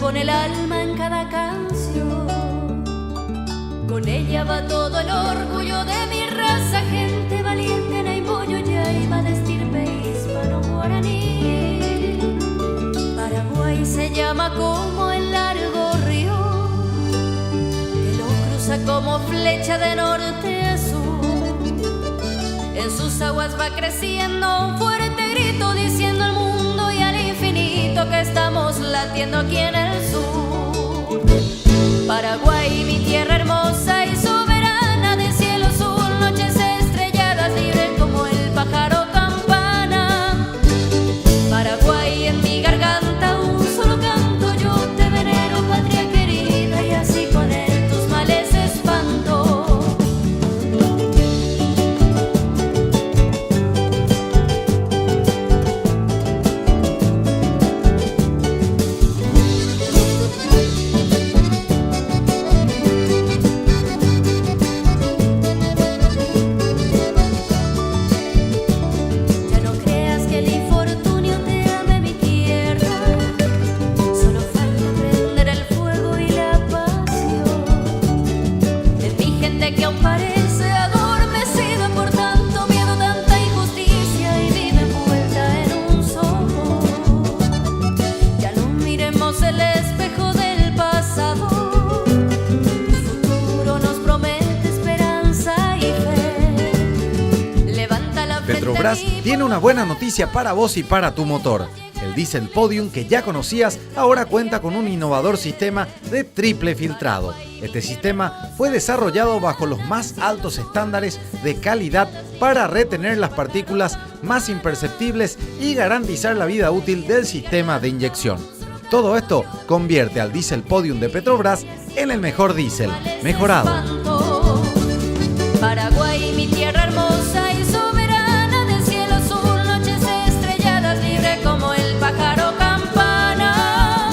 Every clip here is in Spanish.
pone el alma en cada canción. Con ella va todo el orgullo de mi raza, gente valiente en Aymollo, Yaiba de estirpe hispano-guaraní. Paraguay se llama como el largo río que lo cruza como flecha de norte a sur. En sus aguas va creciendo un fuerte grito diciendo al mundo y al infinito que estamos latiendo aquí en el sur. Paraguay, mi tierra hermosa y soberana, de cielo azul, noches estrelladas, libre como el pájaro campana. Paraguay, en mi garganta un solo canto, yo te venero, patria querida, y así con él tus males espanto. Petrobras tiene una buena noticia para vos y para tu motor. El Diesel Podium que ya conocías ahora cuenta con un innovador sistema de triple filtrado. Este sistema fue desarrollado bajo los más altos estándares de calidad para retener las partículas más imperceptibles y garantizar la vida útil del sistema de inyección. Todo esto convierte al Diesel Podium de Petrobras en el mejor diésel, mejorado. Paraguay, mi tierra hermosa y soberana, de cielo azul, noches estrelladas, libre como el pájaro campana.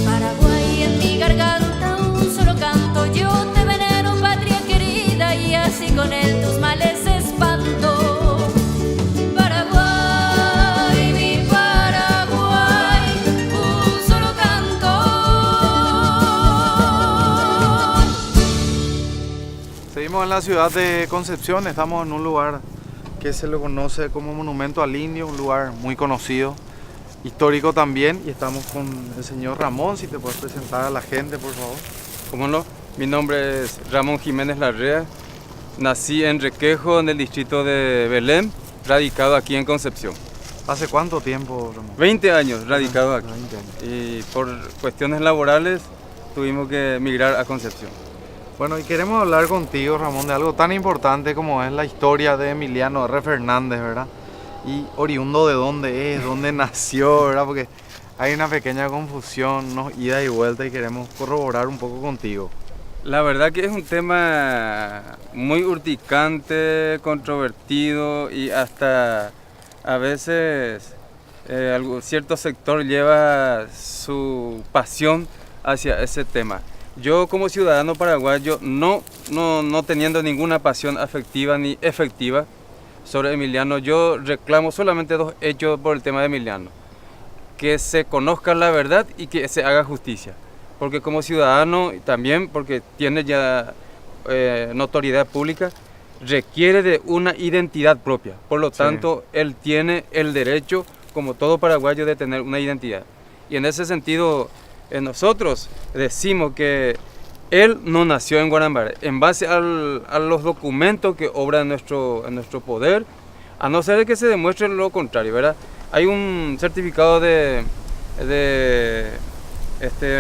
Paraguay, en mi garganta un solo canto, yo te venero, patria querida, y así con él tus males espanto. Paraguay, mi Paraguay, un solo canto. Seguimos en la ciudad de Concepción, estamos en un lugar que se lo conoce como Monumento al Indio, un lugar muy conocido, histórico también, y estamos con el señor Ramón. Si te puedes presentar a la gente, por favor. ¿Cómo no? Mi nombre es Ramón Jiménez Larrea, nací en Requejo, en el distrito de Belén, radicado aquí en Concepción. ¿Hace cuánto tiempo, Ramón? 20 años radicado aquí, 20 años. y por cuestiones laborales tuvimos que emigrar a Concepción. Bueno, y queremos hablar contigo, Ramón, de algo tan importante como es la historia de Emiliano R. Fernández, ¿verdad? Y oriundo de dónde es, dónde nació, ¿verdad? Porque hay una pequeña confusión, ¿no? Ida y vuelta, y queremos corroborar un poco contigo. La verdad que es un tema muy urticante, controvertido, y hasta a veces cierto sector lleva su pasión hacia ese tema. Yo como ciudadano paraguayo, no teniendo ninguna pasión afectiva ni efectiva sobre Emiliano, yo reclamo solamente dos hechos por el tema de Emiliano: que se conozca la verdad y que se haga justicia. Porque como ciudadano, y también porque tiene ya notoriedad pública, requiere de una identidad propia. Por lo tanto, él tiene el derecho, como todo paraguayo, de tener una identidad. Y en ese sentido, nosotros decimos que él no nació en Guarambaré, en base a los documentos que obran en nuestro poder, a no ser que se demuestre lo contrario, ¿verdad? Hay un certificado de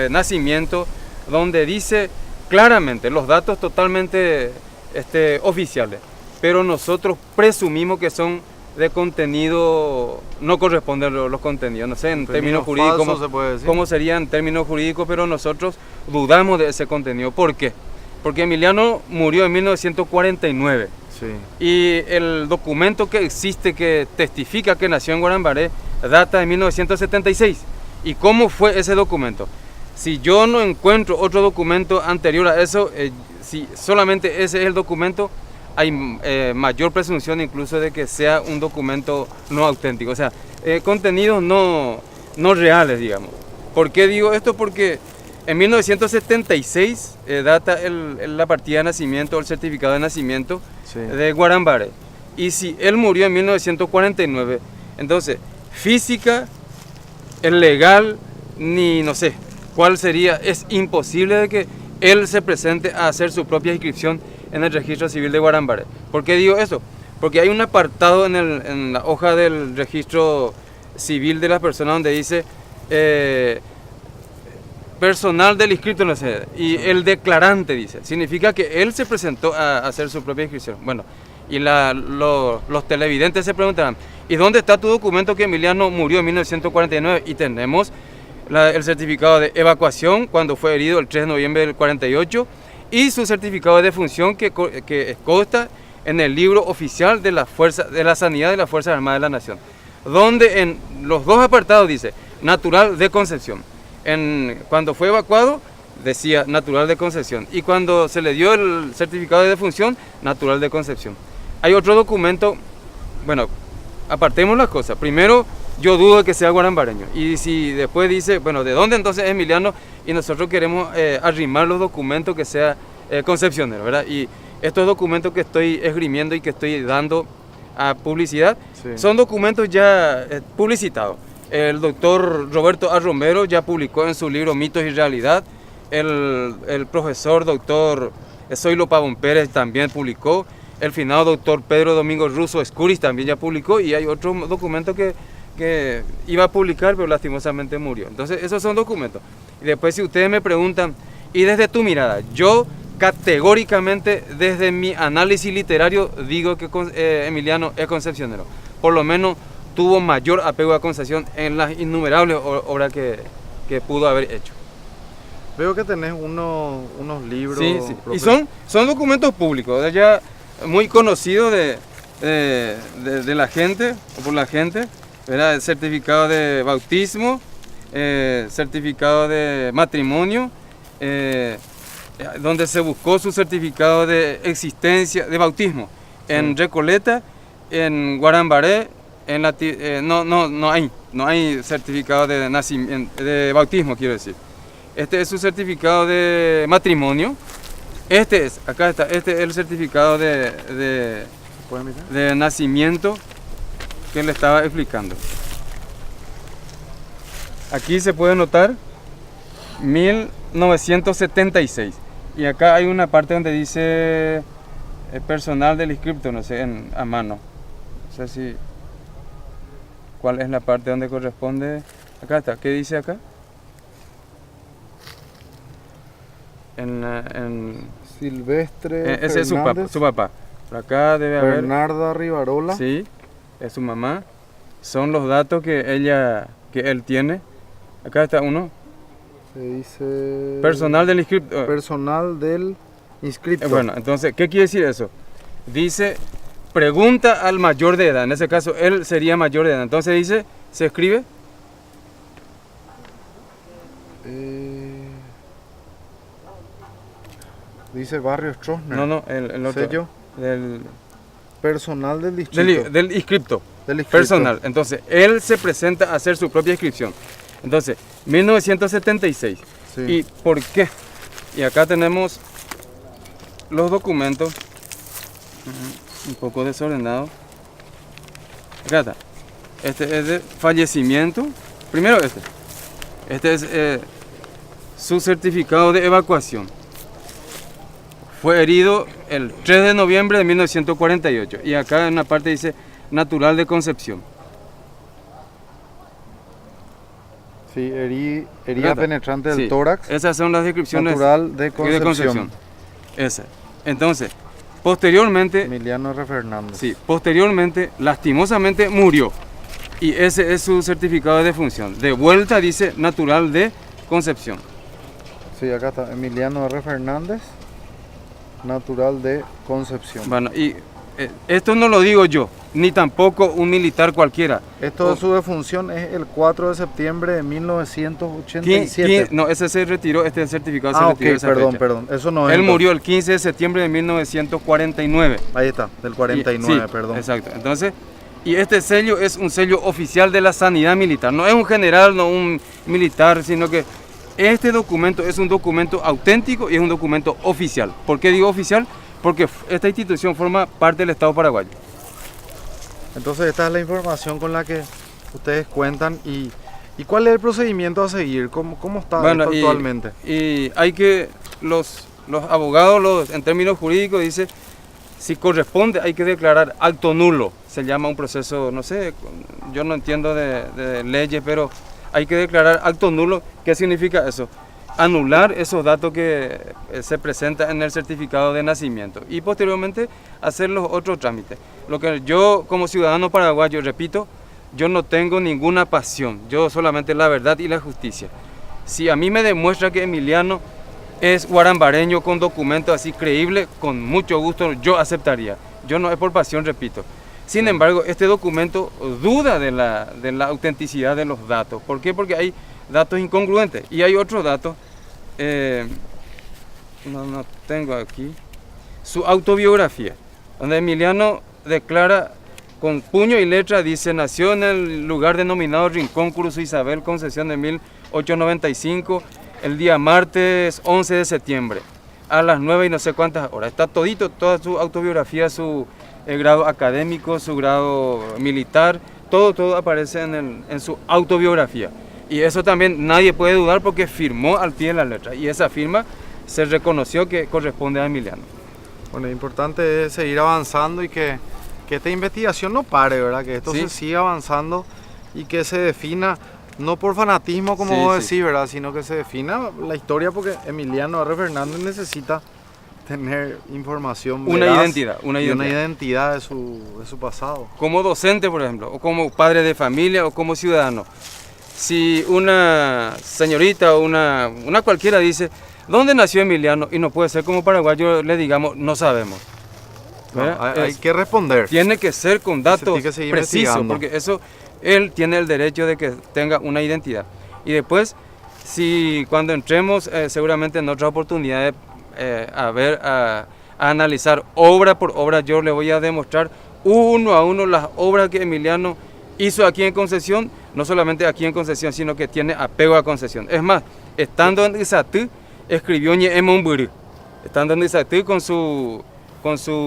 nacimiento donde dice claramente los datos totalmente oficiales, pero nosotros presumimos que son de contenido, no corresponden los contenidos, no sé en términos jurídicos cómo sería en términos jurídicos, pero nosotros dudamos de ese contenido. ¿Por qué? Porque Emiliano murió en 1949. Sí. Y el documento que existe que testifica que nació en Guarambaré data de 1976. ¿Y cómo fue ese documento? Si yo no encuentro otro documento anterior a eso, si solamente ese es el documento, hay mayor presunción incluso de que sea un documento no auténtico, o sea, contenidos no reales, digamos. ¿Por qué digo esto? Porque en 1976 data la partida de nacimiento, el certificado de nacimiento Sí. de Guarambaré. Y si él murió en 1949, entonces física, el legal, ni no sé cuál sería, es imposible de que él se presente a hacer su propia inscripción en el registro civil de Guarambaré. ¿Por qué digo eso? Porque hay un apartado en la hoja del registro civil de las personas donde dice personal del inscrito, no sé, y el declarante dice, significa que él se presentó a hacer su propia inscripción. Bueno, y los televidentes se preguntarán, ¿y dónde está tu documento que Emiliano murió en 1949? Y tenemos el certificado de evacuación cuando fue herido el 3 de noviembre del 48 y su certificado de defunción que consta en el libro oficial de la Sanidad de las Fuerzas Armadas de la Nación, donde en los dos apartados dice natural de Concepción. Cuando fue evacuado decía natural de Concepción y cuando se le dio el certificado de defunción, natural de Concepción. Hay otro documento, bueno, apartemos las cosas. Primero, yo dudo de que sea guarambareño. Y si después dice, bueno, ¿de dónde entonces es Emiliano? Y nosotros queremos arrimar los documentos que sea concepcionero, ¿verdad? Y estos documentos que estoy esgrimiendo y que estoy dando a publicidad, Sí. son documentos ya publicitados. El doctor Roberto A. Romero ya publicó en su libro Mitos y Realidad. El profesor doctor Zoilo Pavón Pérez también publicó. El finado doctor Pedro Domingo Russo Escuris también ya publicó. Y hay otro documento que iba a publicar, pero lastimosamente murió. Entonces, esos son documentos. Y después, si ustedes me preguntan, y desde tu mirada, yo categóricamente, desde mi análisis literario, digo que Emiliano es concepcionero. Por lo menos tuvo mayor apego a Concepción en las innumerables obras que pudo haber hecho. Veo que tenés unos libros. Sí, sí. Y propios. son documentos públicos, ya muy conocidos de la gente, o por la gente, ¿verdad? El certificado de bautismo, certificado de matrimonio, donde se buscó su certificado de existencia, de bautismo, en Recoleta, en Guarambaré, no hay certificado de nacimiento, de bautismo, quiero decir. Este es su certificado de matrimonio. Acá está, este es el certificado de nacimiento que le estaba explicando. Aquí se puede notar 1976. Y acá hay una parte donde dice personal del inscripto, no sé, a mano. No sé si... ¿Cuál es la parte donde corresponde? Acá está, ¿qué dice acá? Silvestre ese es su papá. Por acá debe haber... Bernarda Rivarola. Sí, es su mamá. Son los datos que él tiene. Acá está uno. Se dice... Personal del inscripto. Personal del inscripto. Bueno, entonces, ¿qué quiere decir eso? Dice, pregunta al mayor de edad. En ese caso, él sería mayor de edad. Entonces dice, se escribe... Dice Barrio Stroessner. No, el otro. Sello. Del Personal del distrito. del inscripto. Del inscripto. Personal. Entonces, él se presenta a hacer su propia inscripción. Entonces, 1976. Sí. ¿Y por qué? Y acá tenemos los documentos. Un poco desordenado. Acá está. Este es de fallecimiento. Primero este. Este es su certificado de evacuación. Fue herido el 3 de noviembre de 1948. Y acá en una parte dice natural de Concepción. Sí, herida ¿Verdad? penetrante del Sí, tórax. esas son las descripciones Natural de Concepción. Esa. Entonces, posteriormente, Emiliano R. Fernández. sí, posteriormente, lastimosamente murió. Y ese es su certificado de defunción. De vuelta dice natural de Concepción. Sí, acá está. Emiliano R. Fernández. Natural de Concepción. Bueno, y esto no lo digo yo, ni tampoco un militar cualquiera. Esto de su defunción es el 4 de septiembre de 1987. No, ese se retiró, este certificado se Ah, retiró ok, esa perdón, fecha. perdón. Eso no es. Él entonces. murió el 15 de septiembre de 1949. Ahí está, del 49, Sí, perdón. Exacto. Entonces, Y este sello es un sello oficial de la sanidad militar. No es un general, no un militar, sino que este documento es un documento auténtico y es un documento oficial. ¿Por qué digo oficial? Porque esta institución forma parte del Estado paraguayo. Entonces esta es la información con la que ustedes cuentan y ¿cuál es el procedimiento a seguir? ¿Cómo está esto actualmente? Y hay que, los abogados, en términos jurídicos, dice, si corresponde hay que declarar acto nulo. Se llama un proceso, no sé, yo no entiendo de leyes, pero hay que declarar acto nulo. ¿Qué significa eso? Anular esos datos que se presentan en el certificado de nacimiento y posteriormente hacer los otros trámites. Lo que yo como ciudadano paraguayo, repito, yo no tengo ninguna pasión, yo solamente la verdad y la justicia. Si a mí me demuestra que Emiliano es guarambareño con documentos así creíbles, con mucho gusto yo aceptaría. Yo no es por pasión, repito. Sin embargo, este documento duda de la autenticidad de los datos. ¿Por qué? Porque hay datos incongruentes y hay otros datos. No tengo aquí. Su autobiografía, donde Emiliano declara con puño y letra, dice, nació en el lugar denominado Rincón Cruz Isabel, Concepción de 1895, el día martes 11 de septiembre, a las 9 y no sé cuántas horas. Está todito, toda su autobiografía, su grado académico, su grado militar, todo aparece en su autobiografía. Y eso también nadie puede dudar porque firmó al pie de la letra. Y esa firma se reconoció que corresponde a Emiliano. Bueno, lo importante es seguir avanzando y que esta investigación no pare, ¿verdad? Que esto se siga avanzando y que se defina, no por fanatismo como vos decís, ¿verdad? Sino que se defina la historia porque Emiliano R. Fernández necesita tener información veraz, una identidad de su pasado. Como docente, por ejemplo, o como padre de familia, o como ciudadano. Si una señorita o una cualquiera dice, ¿dónde nació Emiliano? Y no puede ser como paraguayo, le digamos, no sabemos. No, hay que responder. Tiene que ser con datos precisos, porque eso, él tiene el derecho de que tenga una identidad. Y después, si cuando entremos, seguramente en otra oportunidad, a analizar obra por obra, yo le voy a demostrar uno a uno las obras que Emiliano hizo aquí en Concepción, no solamente aquí en Concepción, sino que tiene apego a Concepción. Es más, estando en Izatí, escribió Ñeemonburi. Estando en Izatí con su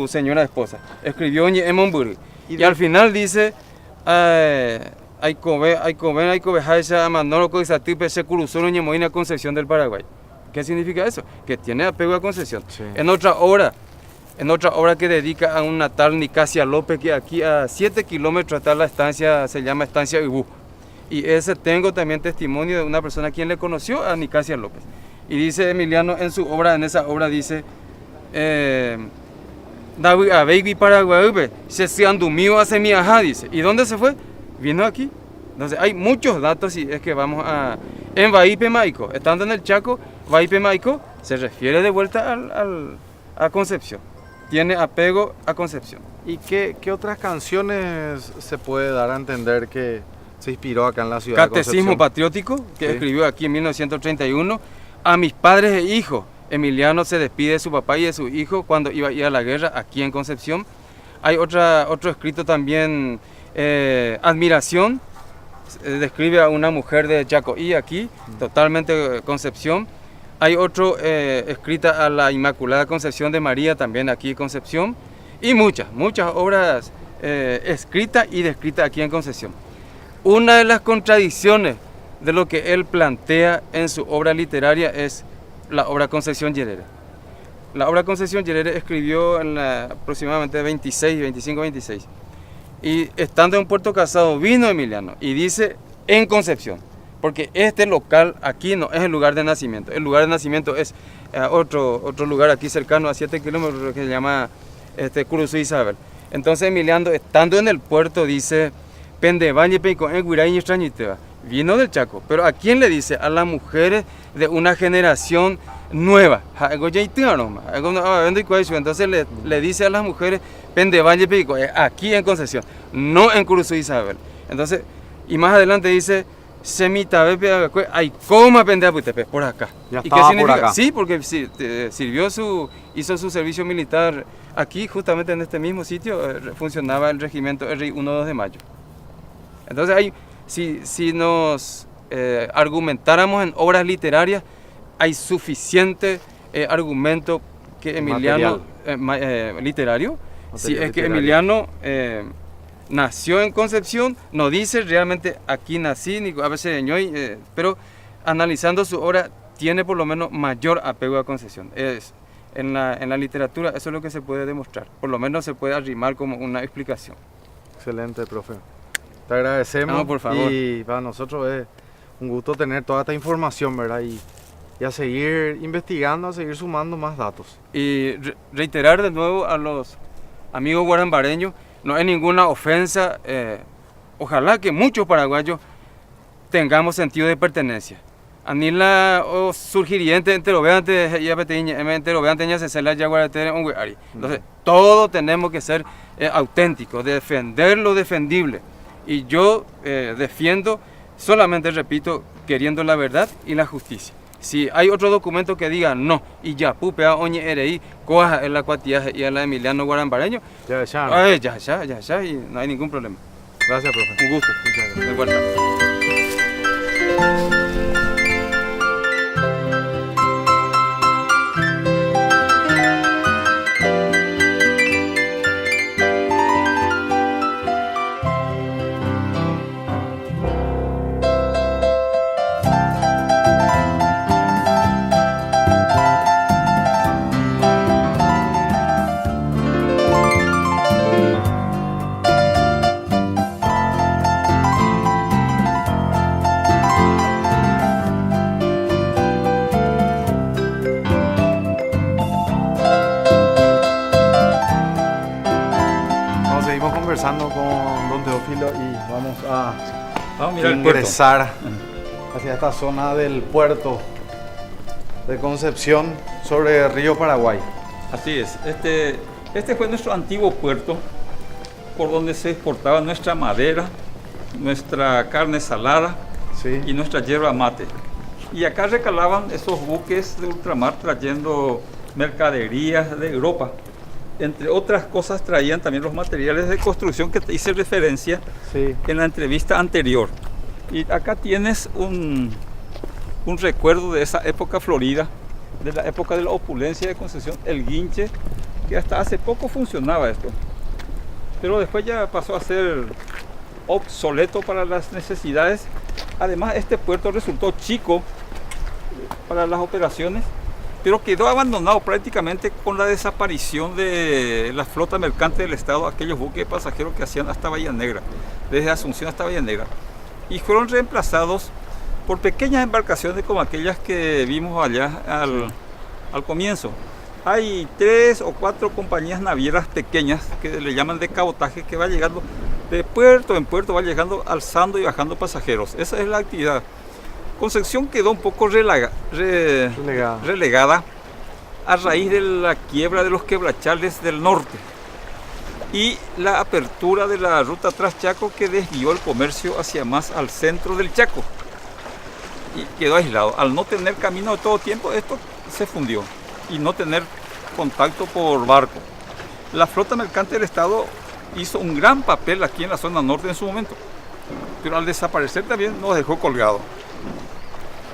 señora esposa, escribió Ñeemonburi. Y al final dice, Concepción del Paraguay. ¿Qué significa eso? Que tiene apego a Concepción. Sí. En otra obra que dedica a una tal Nicasia López, que aquí a 7 kilómetros está la estancia, se llama Estancia Ibú. Y tengo también testimonio de una persona quien le conoció a Nicasia López. Y dice Emiliano en esa obra dice, David Abegui Paraguay, se andumió hace mi ajá, dice. ¿Y dónde se fue? Vino aquí. Entonces hay muchos datos y es que vamos en Bahipe Maico, estando en el Chaco, Bahipe Maico se refiere de vuelta a Concepción. Tiene apego a Concepción. ¿Y qué otras canciones se puede dar a entender que se inspiró acá en la ciudad de Concepción? Catecismo Patriótico, que escribió aquí en 1931, a mis padres e hijos. Emiliano se despide de su papá y de su hijo cuando iba a ir a la guerra aquí en Concepción. Hay otro escrito también, Admiración, describe a una mujer de Chacoí aquí, totalmente Concepción. Hay otro escrita a la Inmaculada Concepción de María, también aquí en Concepción. Y muchas obras escritas y descritas aquí en Concepción. Una de las contradicciones de lo que él plantea en su obra literaria es la obra Concepción Yerere. La obra Concepción Yerere escribió en aproximadamente 25-26. Y estando en Puerto Casado vino Emiliano y dice en Concepción, porque este local aquí no es el lugar de nacimiento. El lugar de nacimiento es otro lugar aquí cercano a 7 kilómetros que se llama Cruz Isabel. Entonces Emiliano, estando en el puerto, dice, vino del Chaco, pero ¿a quién le dice? A las mujeres de una generación nueva. Entonces le dice a las mujeres, aquí en Concepción, no en Cruz Isabel. Entonces, y más adelante dice, semitabe hay coma pendeaputepe por acá. Ya ¿Y qué estaba por significa? acá. Sí, porque hizo su servicio militar aquí, justamente en este mismo sitio, funcionaba el regimiento RI 1-2 de mayo. Entonces si nos argumentáramos en obras literarias, hay suficiente argumento que Emiliano literario. Si es que literario. Emiliano nació en Concepción, no dice realmente aquí nací, ni a veces de Ñoy, pero analizando su obra tiene por lo menos mayor apego a Concepción. En la literatura eso es lo que se puede demostrar, por lo menos se puede arrimar como una explicación. Excelente, profe. Te agradecemos. No, por favor. Y para nosotros es un gusto tener toda esta información, ¿verdad? Y a seguir investigando, a seguir sumando más datos. Y reiterar de nuevo a los amigos guarambareños, no es ninguna ofensa, ojalá que muchos paraguayos tengamos sentido de pertenencia. Anila o surgiría enteroveante ya peteña, enteroveante se se la yaguaratere un guari. Entonces, todos tenemos que ser auténticos, defender lo defendible. Y yo defiendo, solamente repito, queriendo la verdad y la justicia. Si hay otro documento que diga no, y ya, pupea, oñe, ereí, coja en la cuatiaje y en la Emiliano Guarambareño, Ya, ¿no? ya, y no hay ningún problema. Gracias, profe. Un gusto. Muchas gracias. De vuelta. Bueno, seguimos conversando con don Teófilo y vamos a Vamos a mirar el puerto. ingresar hacia esta zona del puerto de Concepción sobre el río Paraguay. Así es. Este fue nuestro antiguo puerto por donde se exportaba nuestra madera, nuestra carne salada Sí. y nuestra yerba mate. Y acá recalaban esos buques de ultramar trayendo mercaderías de Europa. Entre otras cosas traían también los materiales de construcción que te hice referencia Sí. en la entrevista anterior. Y acá tienes un recuerdo de esa época florida, de la época de la opulencia de Concepción, el guinche, que hasta hace poco funcionaba esto. Pero después ya pasó a ser obsoleto para las necesidades. Además, este puerto resultó chico para las operaciones, pero quedó abandonado prácticamente con la desaparición de la flota mercante del Estado, aquellos buques pasajeros que hacían hasta Bahía Negra, desde Asunción hasta Bahía Negra, y fueron reemplazados por pequeñas embarcaciones como aquellas que vimos allá al comienzo. Hay 3 o 4 compañías navieras pequeñas que le llaman de cabotaje, que va llegando de puerto en puerto, va llegando alzando y bajando pasajeros. Esa es la actividad. Concepción quedó un poco relegada a raíz de la quiebra de los quebrachales del norte y la apertura de la ruta Traschaco, que desvió el comercio hacia más al centro del Chaco y quedó aislado. Al no tener camino de todo tiempo, esto se fundió y no tener contacto por barco. La flota mercante del Estado hizo un gran papel aquí en la zona norte en su momento, pero al desaparecer también nos dejó colgado.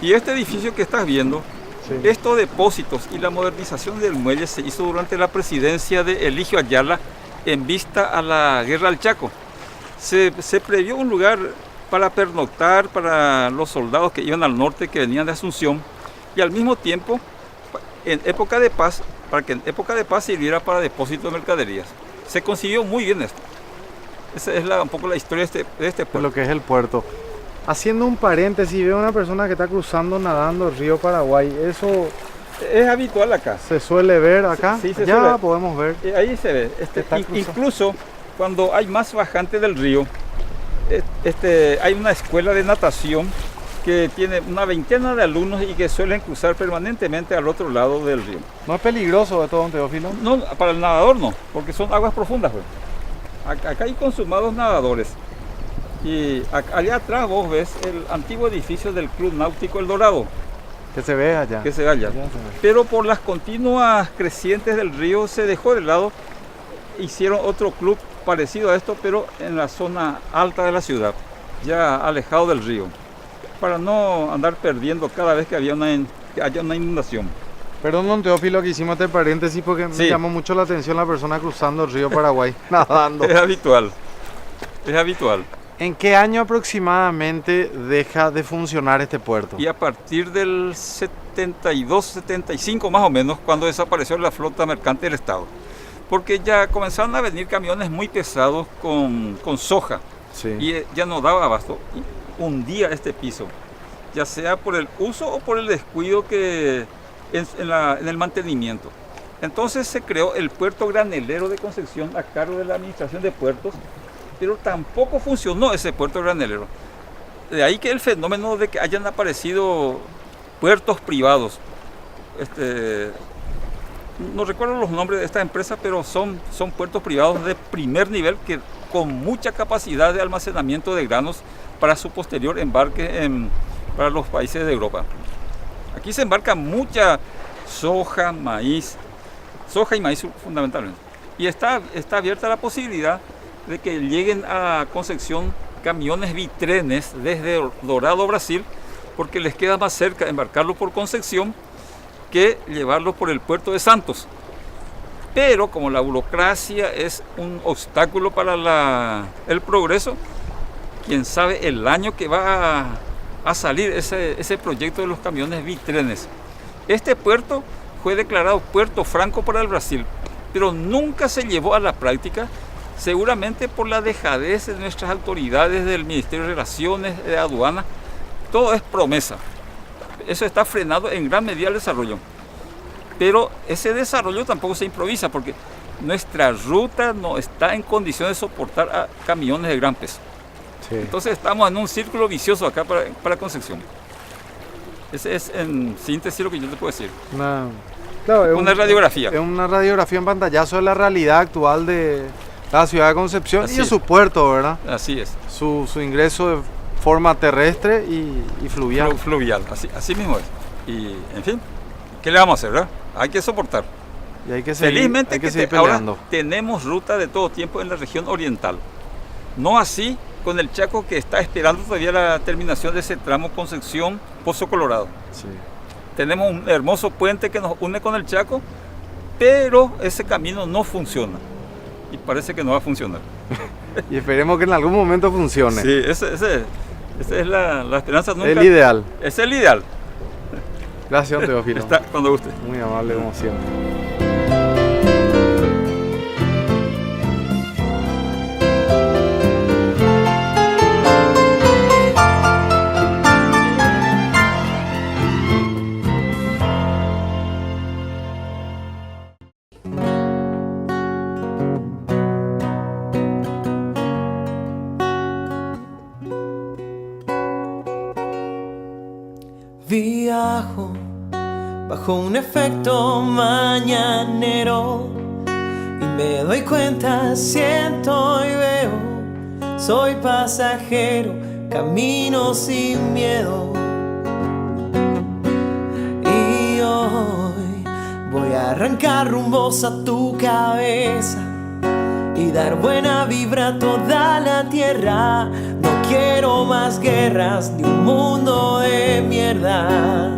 Y este edificio que estás viendo, Sí. estos depósitos y la modernización del muelle se hizo durante la presidencia de Eligio Ayala en vista a la guerra del Chaco. Se previó un lugar para pernoctar para los soldados que iban al norte, que venían de Asunción, y al mismo tiempo, en época de paz, para que en época de paz sirviera para depósito de mercaderías. Se consiguió muy bien esto. Esa es un poco la historia de este De puerto. lo que es el puerto. Haciendo un paréntesis, veo una persona que está cruzando, nadando el río Paraguay. ¿Eso Es habitual acá. se suele ver acá? Sí, se ya suele. podemos ver. Ahí se ve. Está cruzado. Incluso cuando hay más bajante del río, hay una escuela de natación que tiene una veintena de alumnos y que suelen cruzar permanentemente al otro lado del río. ¿No es peligroso esto, don Teófilo? No, para el nadador no, porque son aguas profundas, pues. Acá hay consumados nadadores. Y allá atrás vos ves el antiguo edificio del Club Náutico El Dorado, Que se ve allá. que se ve allá. Ya se ve. Pero por las continuas crecientes del río se dejó de lado, hicieron otro club parecido a esto, pero en la zona alta de la ciudad, ya alejado del río, para no andar perdiendo cada vez que haya una inundación. Perdón, don Teófilo, que hicimos este paréntesis porque me Sí. llamó mucho la atención la persona cruzando el río Paraguay, nadando. Es habitual, es habitual. ¿En qué año aproximadamente deja de funcionar este puerto? Y a partir del 72, 75 más o menos, cuando desapareció la flota mercante del Estado. Porque ya comenzaron a venir camiones muy pesados con soja Sí. y ya no daba abasto. Y hundía este piso, ya sea por el uso o por el descuido que en el mantenimiento. Entonces se creó el puerto granelero de Concepción a cargo de la Administración de Puertos, pero tampoco funcionó ese puerto granelero. De ahí que el fenómeno de que hayan aparecido puertos privados. No recuerdo los nombres de esta empresa, pero son puertos privados de primer nivel que con mucha capacidad de almacenamiento de granos para su posterior embarque para los países de Europa. Aquí se embarca mucha soja, maíz, soja y maíz fundamentalmente. Y está abierta la posibilidad de que lleguen a Concepción camiones bitrenes desde Dorado, Brasil, porque les queda más cerca embarcarlo por Concepción que llevarlo por el puerto de Santos. Pero como la burocracia es un obstáculo para el progreso, quién sabe el año que va a salir ese proyecto de los camiones bitrenes. Este puerto fue declarado puerto franco para el Brasil, pero nunca se llevó a la práctica, seguramente por la dejadez de nuestras autoridades del Ministerio de Relaciones, de Aduana. Todo es promesa. Eso está frenado en gran medida el desarrollo. Pero ese desarrollo tampoco se improvisa porque nuestra ruta no está en condiciones de soportar a camiones de gran peso. Sí. Entonces estamos en un círculo vicioso acá para Concepción. Ese es en síntesis lo que yo te puedo decir. Claro, es Una radiografía. Es una radiografía en pantallazo de la realidad actual de la ciudad de Concepción Así y de es. su puerto, ¿verdad? Así es. Su ingreso de forma terrestre y fluvial. Fluvial, así mismo es. Y en fin, ¿qué le vamos a hacer, verdad? Hay que soportar. Y hay que seguir, Felizmente hay que seguir ahora peleando. tenemos ruta de todo tiempo en la región oriental. No así con el Chaco, que está esperando todavía la terminación de ese tramo Concepción Pozo Colorado. Sí. Tenemos un hermoso puente que nos une con el Chaco, pero ese camino no funciona. Y parece que no va a funcionar. Y esperemos que en algún momento funcione. Sí, esa es la esperanza nunca. El ideal. Es el ideal. Gracias, don Teófilo. Está cuando guste. Muy amable como siempre. Viajo bajo un efecto mañanero y me doy cuenta, siento y veo, soy pasajero, camino sin miedo. Y hoy voy a arrancar rumbos a tu cabeza y dar buena vibra a toda la tierra. No quiero más guerras ni un mundo de mierda.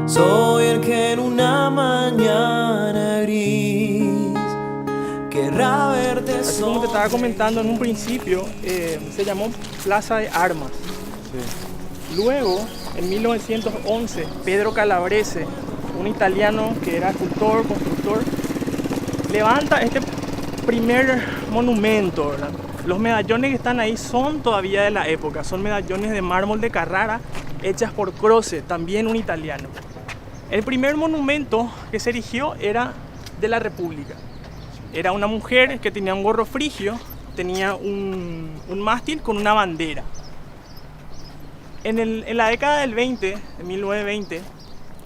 Soy el que en una mañana gris querrá verte Así como te estaba comentando en un principio, se llamó Plaza de Armas. Luego, en 1911, Pedro Calabrese, un italiano que era escultor, constructor, levanta este primer monumento, ¿verdad? Los medallones que están ahí son todavía de la época, son medallones de mármol de Carrara hechas por Croce, también un italiano. El primer monumento que se erigió era de la República. Era una mujer que tenía un gorro frigio, tenía un mástil con una bandera. En la década del 20, en 1920,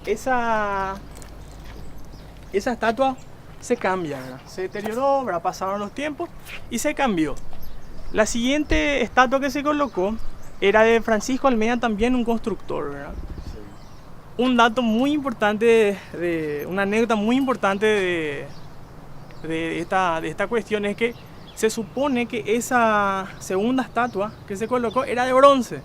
esa estatua se cambia, ¿verdad? Se deterioró, ¿verdad? Pasaron los tiempos y se cambió. La siguiente estatua que se colocó era de Francisco Almeida, también un constructor, ¿verdad? Un dato muy importante, una anécdota muy importante de esta cuestión es que se supone que esa segunda estatua que se colocó era de bronce.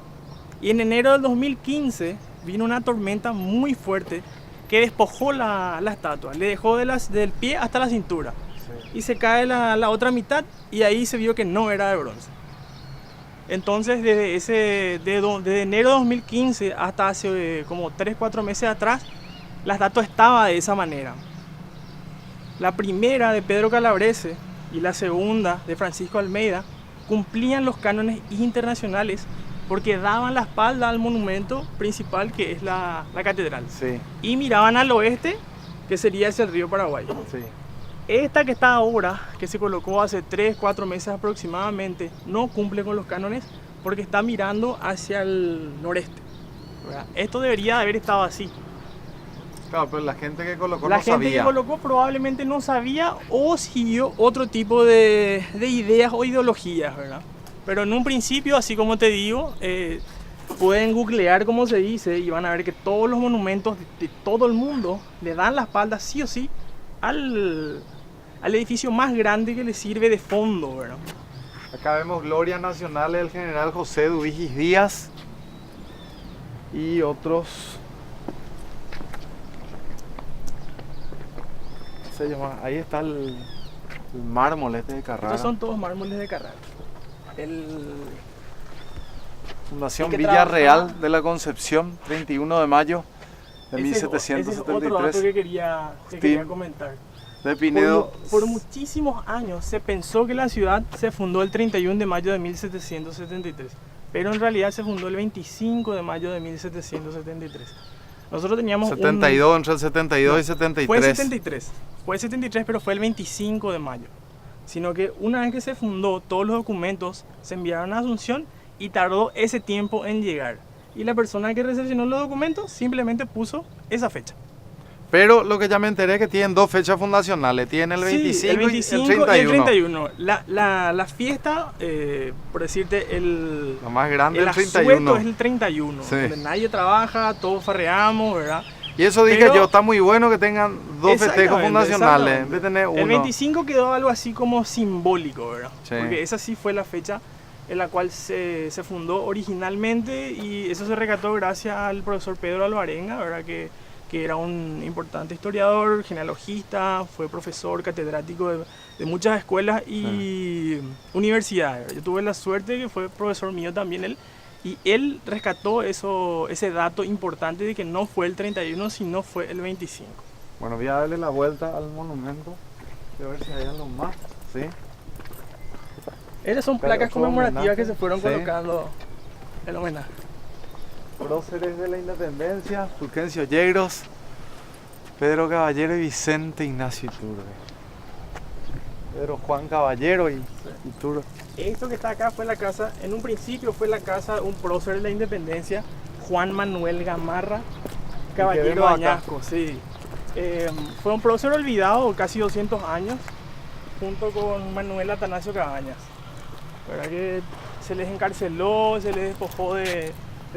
Y en enero del 2015 vino una tormenta muy fuerte que despojó la estatua, le dejó del pie hasta la cintura. Sí. Y se cae la otra mitad y ahí se vio que no era de bronce. Entonces desde enero de 2015 hasta hace como 3-4 meses atrás, la estatua estaba de esa manera. La primera de Pedro Calabrese y la segunda de Francisco Almeida cumplían los cánones internacionales porque daban la espalda al monumento principal que es la catedral. Sí. Y miraban al oeste, que sería hacia el río Paraguay. Sí. Esta que está ahora, que se colocó hace 3-4 meses aproximadamente, no cumple con los cánones porque está mirando hacia el noreste, ¿verdad? Esto debería de haber estado así. Claro, pero la gente que colocó La no gente sabía. que colocó probablemente no sabía o siguió otro tipo de ideas o ideologías, ¿verdad? Pero en un principio, así como te digo, pueden googlear como se dice y van a ver que todos los monumentos de todo el mundo le dan la espalda sí o sí al edificio más grande que le sirve de fondo, ¿verdad? Acá vemos glorias nacionales del general José Duigis Díaz y otros. Se llama, ahí está el mármol este de Carrara. Estos son todos mármoles de Carrara. Fundación el que Villarreal trabaja- de la Concepción, 31 de mayo de Ese es otro dato 1773. que quería comentar. De Pinedo. Por muchísimos años se pensó que la ciudad se fundó el 31 de mayo de 1773, pero en realidad se fundó el 25 de mayo de 1773. Nosotros teníamos 72, entre el 72 y 73. Fue el 73, pero fue el 25 de mayo. Sino que una vez que se fundó, todos los documentos se enviaron a Asunción y tardó ese tiempo en llegar. Y la persona que recepcionó los documentos simplemente puso esa fecha. Pero lo que ya me enteré es que tienen dos fechas fundacionales, tienen el 25, Sí, el 25 y el 31. 31. La fiesta, por decirte, Lo más grande el el asueto 31. es el 31, Sí. donde nadie trabaja, todos farreamos, ¿verdad? Y eso dije Pero- yo, está muy bueno que tengan dos festejos Exactamente, fundacionales, en exactamente. vez de tener uno. El 25 quedó algo así como simbólico, ¿verdad? Sí. Porque esa sí fue la fecha en la cual se fundó originalmente y eso se rescató gracias al profesor Pedro Alvarenga, ¿verdad? Que era un importante historiador, genealogista, fue profesor catedrático de muchas escuelas y universidades. Yo tuve la suerte de que fue profesor mío también él, y él rescató ese dato importante de que no fue el 31, sino fue el 25. Bueno, voy a darle la vuelta al monumento, a ver si hay algo más. ¿Sí? Esas son Pero placas fue conmemorativas homenaje, que se fueron sí. colocando en homenaje. Próceres de la Independencia, Fulgencio Yegros, Pedro Caballero y Vicente Ignacio Iturbe. Pedro Juan Caballero y Iturbe. Esto que está acá fue la casa, en un principio fue la casa de un prócer de la Independencia, Juan Manuel Gamarra, Caballero vemos acá. Añasco, sí. Fue un prócer olvidado casi 200 años, junto con Manuel Atanasio Cabañas. ¿Verdad que se les encarceló, se les despojó de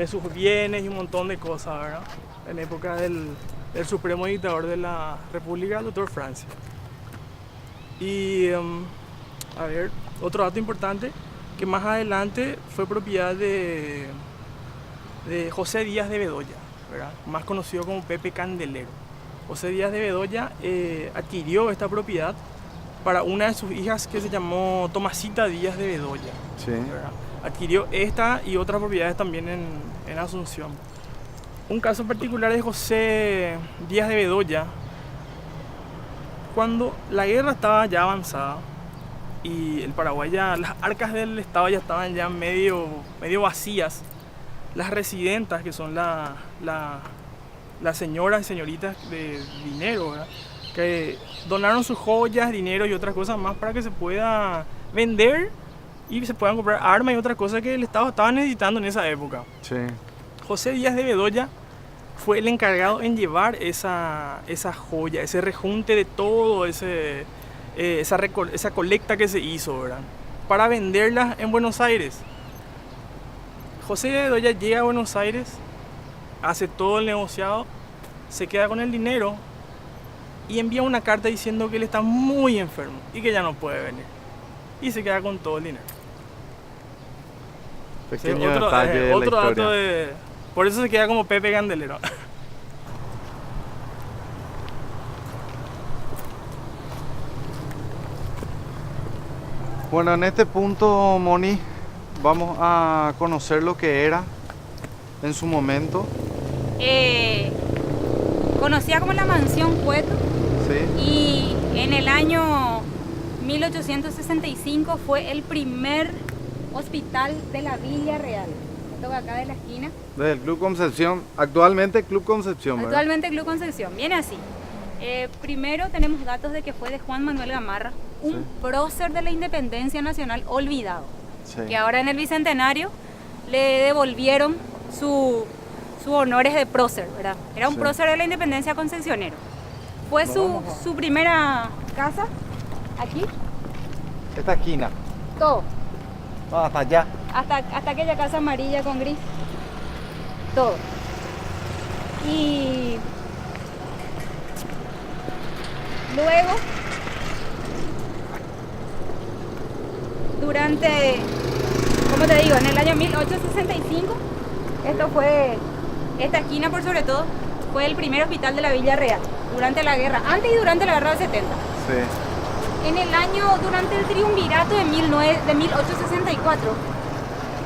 sus bienes y un montón de cosas, ¿verdad? En época del supremo dictador de la República, el doctor Francia. Y, a ver, otro dato importante, que más adelante fue propiedad de José Díaz de Bedoya, ¿verdad? Más conocido como Pepe Candelero. José Díaz de Bedoya adquirió esta propiedad para una de sus hijas que se llamó Tomasita Díaz de Bedoya. Sí. ¿Verdad? Adquirió esta y otras propiedades también en Asunción. Un caso particular de José Díaz de Bedoya, cuando la guerra estaba ya avanzada y el Paraguay ya, las arcas del Estado ya estaban ya medio vacías, las residentas, que son las señoras y señoritas de dinero, ¿verdad? Que donaron sus joyas, dinero y otras cosas más para que se pueda vender y se puedan comprar armas y otras cosas que el Estado estaba necesitando en esa época. Sí. José Díaz de Bedoya fue el encargado en llevar esa joya, ese rejunte de todo esa colecta que se hizo, ¿verdad? Para venderla en Buenos Aires. José de Bedoya llega a Buenos Aires, hace todo el negociado, se queda con el dinero y envía una carta diciendo que él está muy enfermo y que ya no puede venir. Y se queda con todo el dinero. Pequeño detalle de la otro historia. dato por eso se queda como Pepe Candelero. Bueno, en este punto, Moni, vamos a conocer lo que era en su momento. Conocida como la Mansión Cueto, ¿Sí? y en el año 1865 fue el primer hospital de la Villa Real. Esto que acá de la esquina. Desde el Club Concepción, actualmente Club Concepción, ¿verdad? Actualmente Club Concepción. Viene así. Primero tenemos datos de que fue de Juan Manuel Gamarra, un prócer de la Independencia Nacional olvidado, Sí. que ahora en el Bicentenario le devolvieron sus honores de prócer, ¿verdad? Era un Sí. prócer de la Independencia concesionero. Fue su primera casa, aquí, Esta esquina. todo, Hasta allá. hasta aquella casa amarilla con gris, todo. Y luego, durante, como te digo, en el año 1865, esta esquina por sobre todo, fue el primer hospital de la Villa Real, durante la guerra, antes y durante la guerra del 70. Sí. En el año, durante el triunvirato de 1864,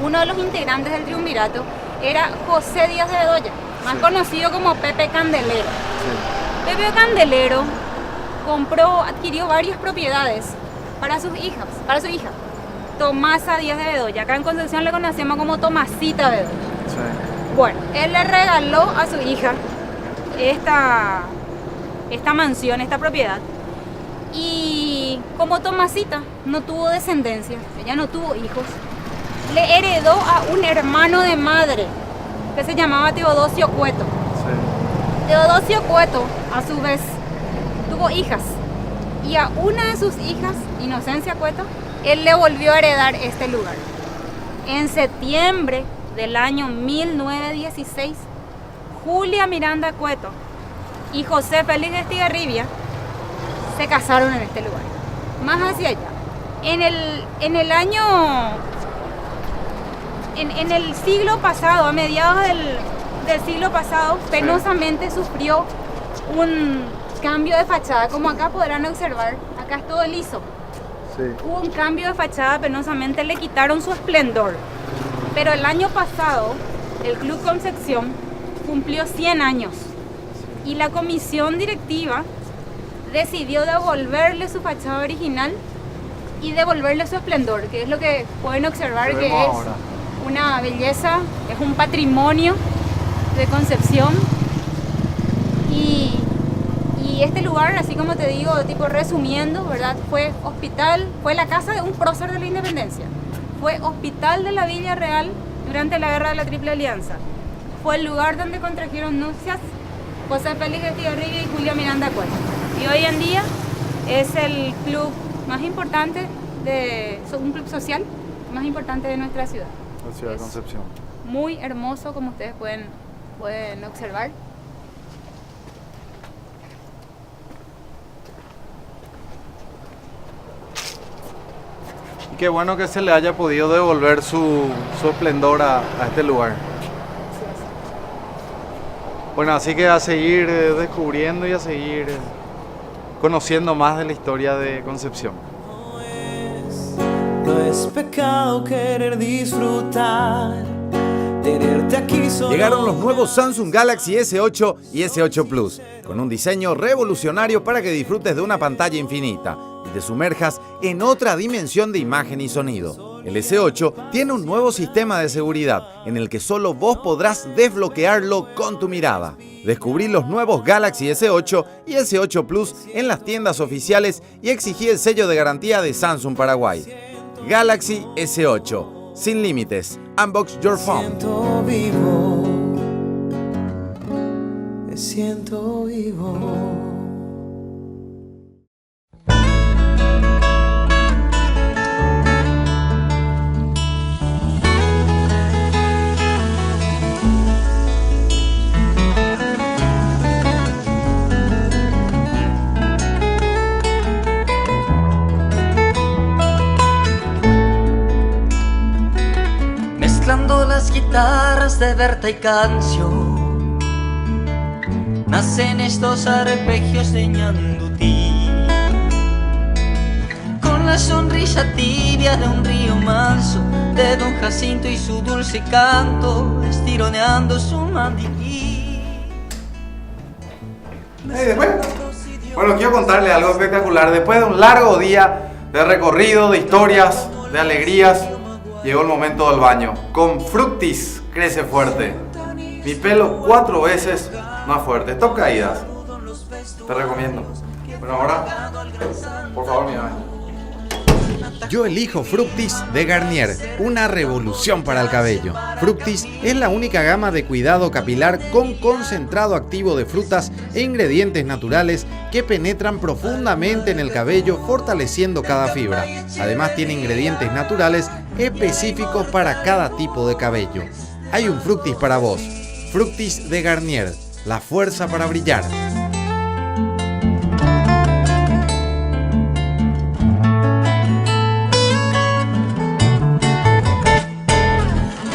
uno de los integrantes del triunvirato era José Díaz de Bedoya, más conocido como Pepe Candelero. Sí. Pepe Candelero adquirió varias propiedades para su hija, Tomasa Díaz de Bedoya. Acá en Concepción le conocemos como Tomasita Bedoya. Sí. Bueno, él le regaló a su hija esta mansión, esta propiedad. Y como Tomasita no tuvo descendencia, ella no tuvo hijos, le heredó a un hermano de madre que se llamaba Teodosio Cueto. Sí. Teodosio Cueto, a su vez, tuvo hijas. Y a una de sus hijas, Inocencia Cueto, él le volvió a heredar este lugar. En septiembre del año 1916, Julia Miranda Cueto y José Félix de Estigarribia se casaron en este lugar. Más hacia allá. En el siglo pasado, a mediados del siglo pasado, penosamente sufrió un cambio de fachada. Como acá podrán observar, acá es todo liso. Sí. Hubo un cambio de fachada, penosamente le quitaron su esplendor. Pero el año pasado, el Club Concepción cumplió 100 años. Y la comisión directiva decidió devolverle su fachada original y devolverle su esplendor, que es lo que pueden observar, Lo que vemos es ahora. una belleza, es un patrimonio de Concepción. Y este lugar, así como te digo, tipo resumiendo, ¿verdad? Fue la casa de un prócer de la Independencia. Fue hospital de la Villa Real durante la Guerra de la Triple Alianza. Fue el lugar donde contrajeron nupcias José Félix de Estigarribia y Julia Miranda Cueto. Y hoy en día es el club más importante, un club social más importante de nuestra ciudad. La ciudad de Es Concepción. Muy hermoso, como ustedes pueden observar. Y qué bueno que se le haya podido devolver su esplendor a este lugar. Bueno, así que a seguir descubriendo y a seguir conociendo más de la historia de Concepción. No es pecado querer disfrutar, tenerte aquí solo. Llegaron los nuevos Samsung Galaxy S8 y S8 Plus, con un diseño revolucionario para que disfrutes de una pantalla infinita y te sumerjas en otra dimensión de imagen y sonido. El S8 tiene un nuevo sistema de seguridad en el que solo vos podrás desbloquearlo con tu mirada. Descubrí los nuevos Galaxy S8 y S8 Plus en las tiendas oficiales y exigí el sello de garantía de Samsung Paraguay. Galaxy S8, sin límites. Unbox your phone. Siento vivo. siento vivo. Mezclando las guitarras de Berta y Cancio, nacen estos arpegios de Ñandutí, con la sonrisa tibia de un río manso, de Don Jacinto y su dulce canto, estironeando su mandibí. Después, bueno, quiero contarle algo espectacular. Después de un largo día de recorrido, de historias, de alegrías, llegó el momento del baño. Con Fructis crece fuerte. Mi pelo 4 veces más fuerte. Top caídas. Te recomiendo. Bueno, ahora, por favor, mi baño. Yo elijo Fructis de Garnier, una revolución para el cabello. Fructis es la única gama de cuidado capilar con concentrado activo de frutas e ingredientes naturales que penetran profundamente en el cabello, fortaleciendo cada fibra. Además tiene ingredientes naturales específicos para cada tipo de cabello. Hay un Fructis para vos. Fructis de Garnier, la fuerza para brillar.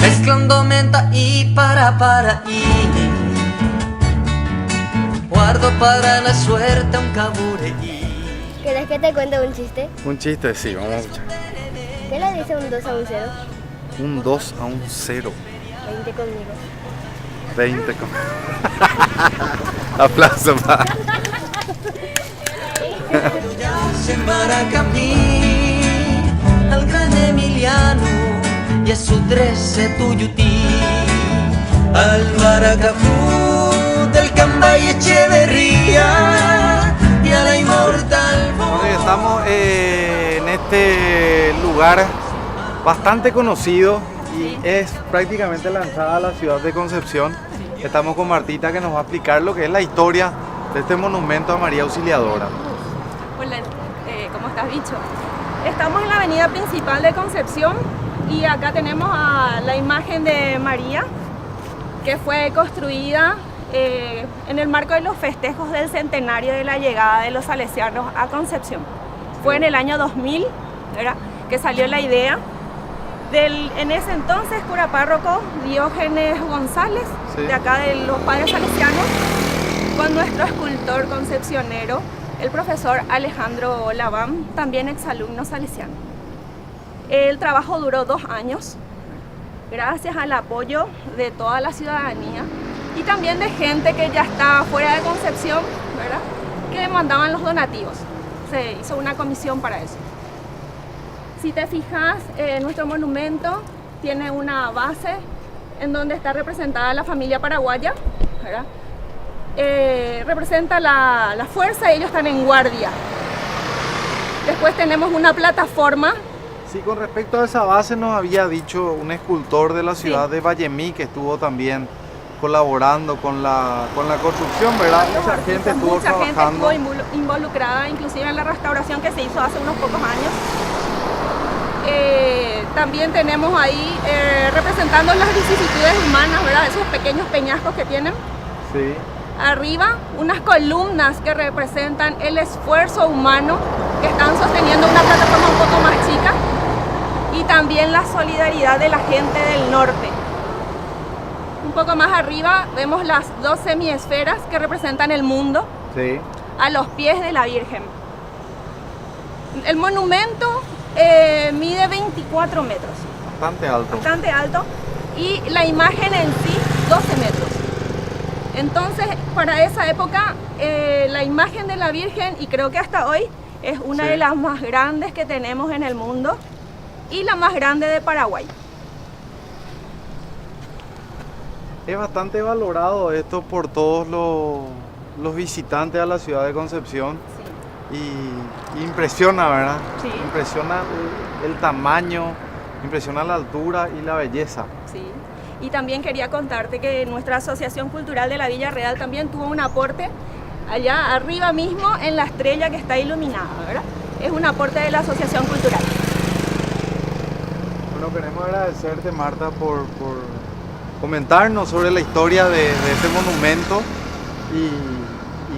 Mezclando menta y para y guardo para la suerte un cabureí. ¿Querés que te cuente un chiste? Un chiste, sí, vamos a escuchar. ¿Qué le dice un 2 a un 0? Un 2 a un 0. 20 conmigo. 20 con... Aplauso para... Se Maracapí al gran Emiliano y a su 13 Tuyutí, al Maracapú del Cambay Echeverría y a la inmortal. Bueno, estamos en este lugar bastante conocido y es prácticamente la entrada a la ciudad de Concepción. Estamos con Martita que nos va a explicar lo que es la historia de este monumento a María Auxiliadora. Hola, ¿cómo estás, bicho? Estamos en la avenida principal de Concepción y acá tenemos a la imagen de María, que fue construida en el marco de los festejos del centenario de la llegada de los salesianos a Concepción. Fue en el año 2000, ¿verdad?, que salió la idea del, en ese entonces, cura párroco Diógenes González, sí, de acá de los padres salesianos, con nuestro escultor concepcionero, el profesor Alejandro Laván, también exalumno salesiano. El trabajo duró 2 años, gracias al apoyo de toda la ciudadanía y también de gente que ya está fuera de Concepción, ¿verdad?, que mandaban los donativos. Se hizo una comisión para eso. Si te fijas, nuestro monumento tiene una base en donde está representada la familia paraguaya, ¿verdad? Representa la fuerza y ellos están en guardia. Después tenemos una plataforma. Sí, con respecto a esa base nos había dicho un escultor de la ciudad de Vallemí que estuvo también colaborando con la construcción, ¿verdad? Mucha gente estuvo trabajando. Mucha gente estuvo involucrada, inclusive en la restauración que se hizo hace unos pocos años. También tenemos ahí representando las vicisitudes humanas, ¿verdad? Esos pequeños peñascos que tienen. Sí. Arriba, unas columnas que representan el esfuerzo humano que están sosteniendo una plataforma un poco más chica y también la solidaridad de la gente del norte. Un poco más arriba vemos las 2 semiesferas que representan el mundo, Sí. a los pies de la Virgen. El monumento mide 24 metros. Bastante alto. Bastante alto, y la imagen en sí 12 metros. Entonces, para esa época, la imagen de la Virgen, y creo que hasta hoy, es una de las más grandes que tenemos en el mundo y la más grande de Paraguay. Es bastante valorado esto por todos los visitantes a la ciudad de Concepción. Y impresiona, ¿verdad? Sí. Impresiona el tamaño, impresiona la altura y la belleza. Sí. Y también quería contarte que nuestra Asociación Cultural de la Villa Real también tuvo un aporte allá arriba mismo en la estrella que está iluminada, ¿verdad? Es un aporte de la Asociación Cultural. Bueno, queremos agradecerte, Marta, por comentarnos sobre la historia de este monumento y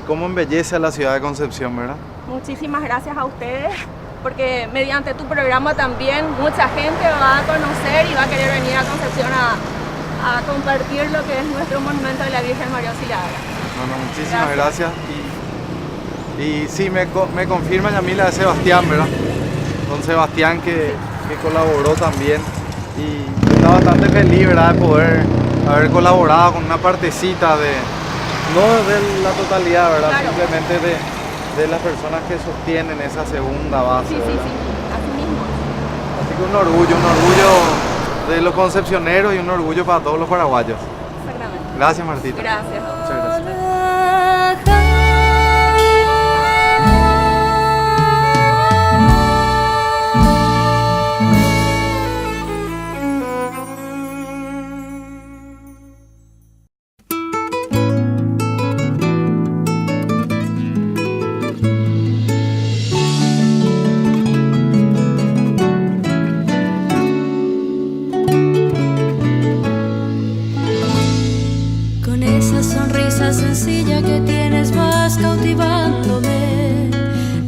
cómo embellece a la ciudad de Concepción, ¿verdad? Muchísimas gracias a ustedes, porque mediante tu programa también mucha gente va a conocer y va a querer venir a Concepción a compartir lo que es nuestro monumento de la Virgen María Auxiliadora. Bueno, muchísimas gracias. Y sí, me confirma Yamila de Sebastián, ¿verdad? Don Sebastián que colaboró también y está bastante feliz, ¿verdad? De poder haber colaborado con una partecita no de la totalidad, ¿verdad? Claro. Simplemente de las personas que sostienen esa segunda base. Sí, así mismo. Así que un orgullo de los concepcioneros y un orgullo para todos los paraguayos. Exactamente. Gracias, Martita. Gracias. Muchas gracias. Con esa sonrisa sencilla que tienes vas cautivándome,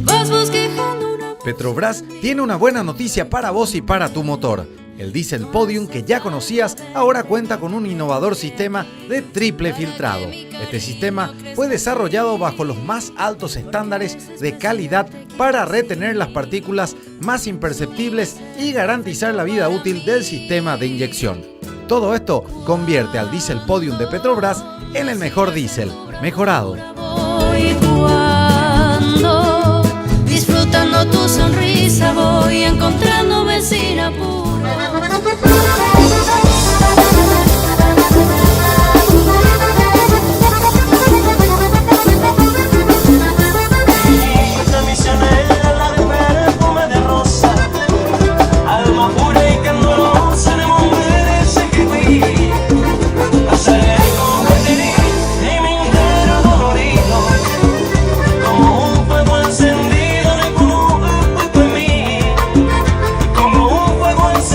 vas bosquejando una... Petrobras tiene una buena noticia para vos y para tu motor. El diésel Podium que ya conocías ahora cuenta con un innovador sistema de triple filtrado. Este sistema fue desarrollado bajo los más altos estándares de calidad para retener las partículas más imperceptibles y garantizar la vida útil del sistema de inyección. Todo esto convierte al diésel Podium de Petrobras en el mejor diésel, mejorado. Voy cuando, disfrutando tu sonrisa, voy encontrándome sin apuro. Nuestra misionera, la de perfume de rosa, alma pura y candorosa de mujeres que fui. Pasaré como tenía y mi entero dolorido, como un fuego encendido de en mí, como un fuego encendido.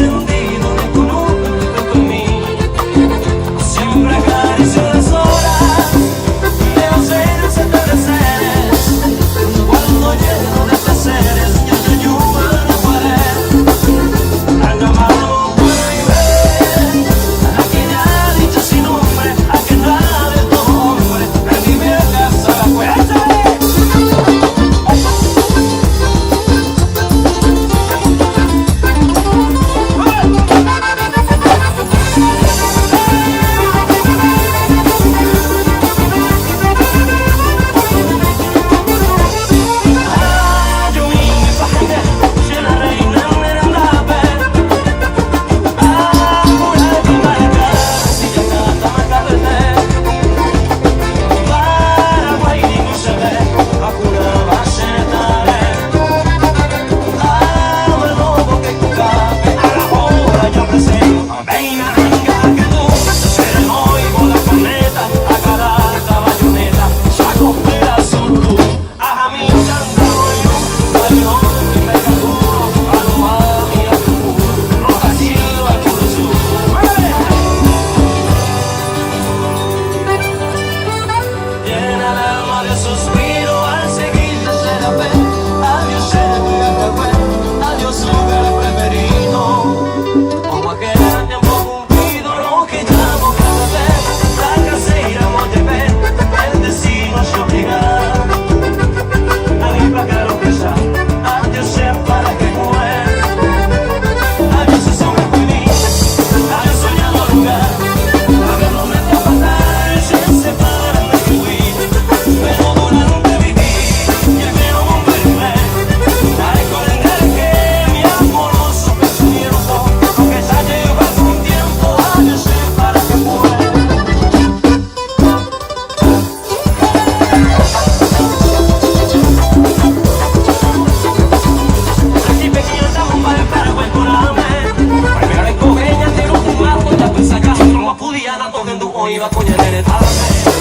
como iba con el heredame.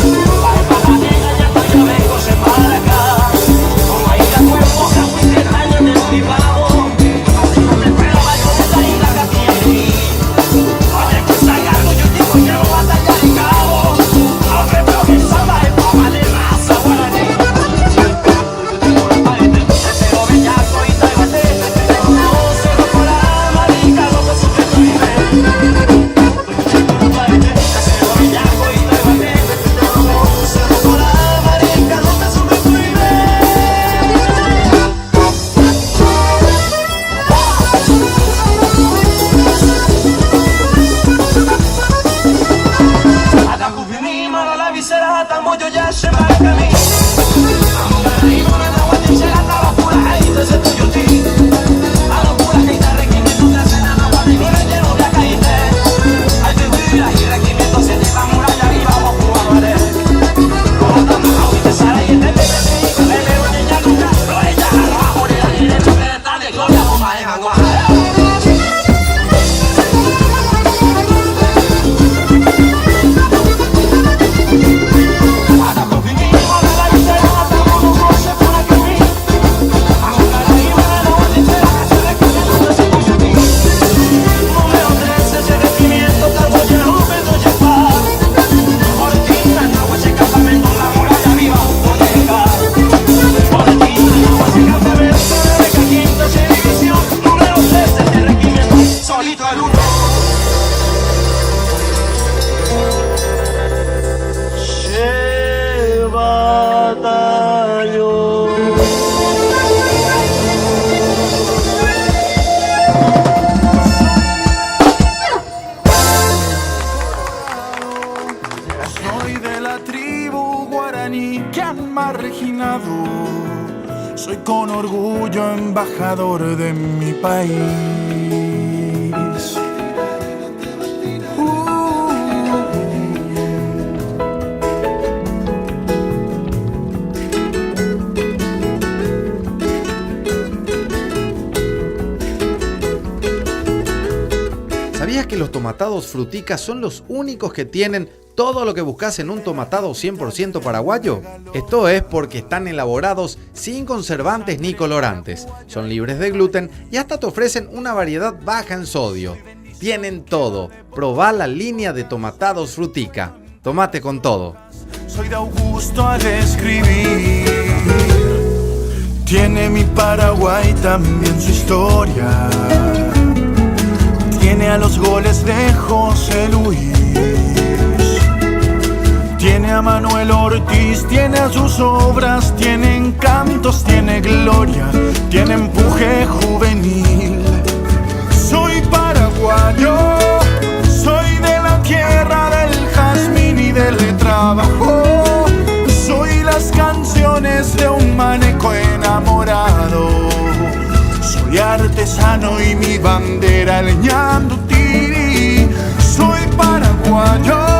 Ay, para la negra ya estoy, ya vengo, se para acá. Como ahí la cuerpo, se fuiste el año en el privado. No te espero, bayoneta y la gatilla. Oye, que sacarlo, yo digo, quiero batallar en cabo. Aunque veo que samba es papa de raza guaraní. Ese lo bellaco y taibate. No se lo cola, marica, lo que sufre tu nivel. Soy de la tribu guaraní que han marginado. Soy con orgullo embajador de mi país. ¿Sabías que los tomatados frutica son los únicos que tienen todo lo que buscas en un tomatado 100% paraguayo? Esto es porque están elaborados sin conservantes ni colorantes, son libres de gluten y hasta te ofrecen una variedad baja en sodio. Tienen todo. Probá la línea de tomatados frutica. Tomate con todo. Soy de Augusto al escribir. Tiene mi Paraguay también su historia. Tiene a los goles de José Luis. Tiene a Manuel Ortiz, tiene a sus obras, tiene encantos, tiene gloria, tiene empuje juvenil. Soy paraguayo, soy de la tierra del jazmín y del trabajo. Soy las canciones de un maneco enamorado. Soy artesano y mi bandera leñando tiri. Soy paraguayo.